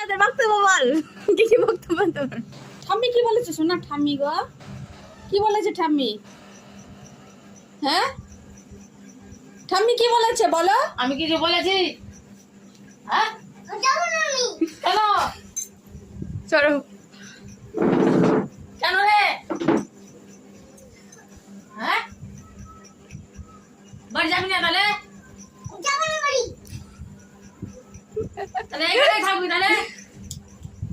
তোর বক্তব্য বল, কি বক্তব্য তোর? ঠাম্মি কি বলেছে শোনা? ঠাম্মি গো কি বলেছে ঠাম্মি? হ্যাঁ ঠাম্মি কি বলেছে বলো? আমি কিছু বলেছি? হ্যাঁ কেন? চলো কেন রে? হ্যাঁ বাড়ি যাবি না তাহলে? তাহলে এখানে থাকবি তাহলে?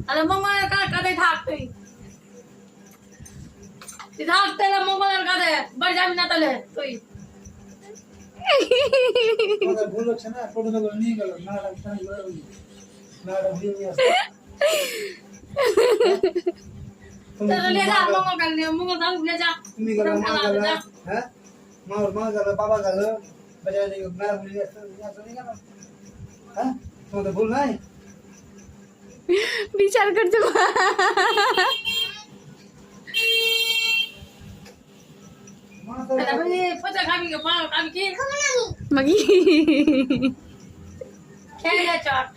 তাহলে মঙ্গলের কাঁধে থাক তুই। তুই থাক তাহলে মঙ্গলের কাঁধে, বাড়ি যাবি না তাহলে তুই? ভুল হচ্ছে না, টোটো করে নিয়ে গেল না, তাহলে নিয়ে যা মঙ্গল কাল নিয়ে, মঙ্গল কাল নিয়ে যা। তুমি গেল, মা গেল, হ্যাঁ মা গেল, বাবা গেল, বাজারে মেলা ভুলে যাচ্ছে, কেন? হ্যাঁ তোমাদের ভুল নাই? বিচার করতে মা তো তাহলে পচা খাবি কি? মা খাবি কি? মাগি খেয়ে নে চট,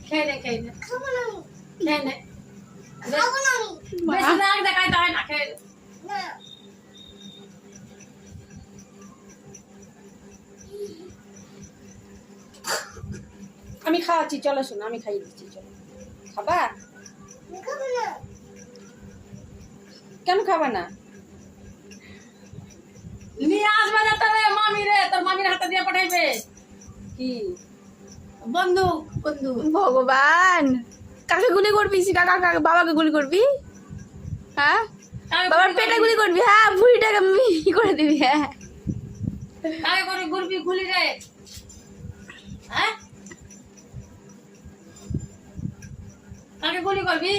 খেয়ে নে খেয়ে নে খেয়ে নে। বেশি রাগ দেখাইতে হয় না, খেয়ে নে। আমি খাওয়াচ্ছি, চলো শোনো আমি খাইয়ে দিচ্ছি, চলো খাবা? কেন খাবা না? নিয়ে আসবে না তোর মামি রে, তোর মামির হাতে দিয়ে পাঠাইবে কি বন্দুক, বন্দুক। ভগবান, কাকে গুলি করবি? কাকা বাবাকে গুলি করবি? হ্যাঁ বাবার পেটে গুলি করবি? হ্যাঁ ভুঁড়িটাকে ই করে দিবি? হ্যাঁ কাকে করে ঘুরবি গুলি রে? হ্যাঁ কাকে গুলি করবি?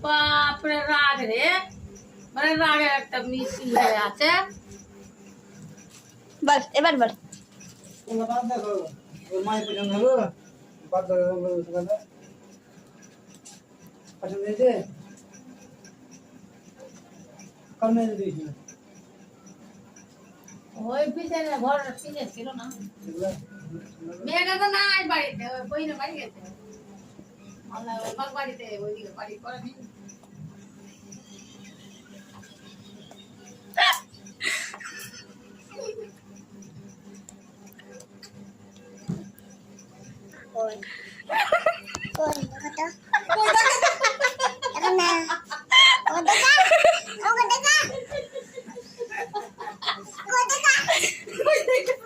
বাপরে রাগ রে, মানে রাগের একটা মিছিল হয়ে আছে। বল এবার বল। তোমরা বাদ দেখো, ওর মায়ের পছন্দ হলো, বাদ দেখো, পছন্দ হয়েছে? কার মেয়ে দিয়েছিল? ওই পিছনে ঘর পিছনে ছিল না, মেয়েটা তো নাই বাড়িতে, ওই বইনে বাড়ি গেছে। আল্লাহ ওই বাগ বাড়িতে, ওইদিকে বাড়ি করে নেই। দেখা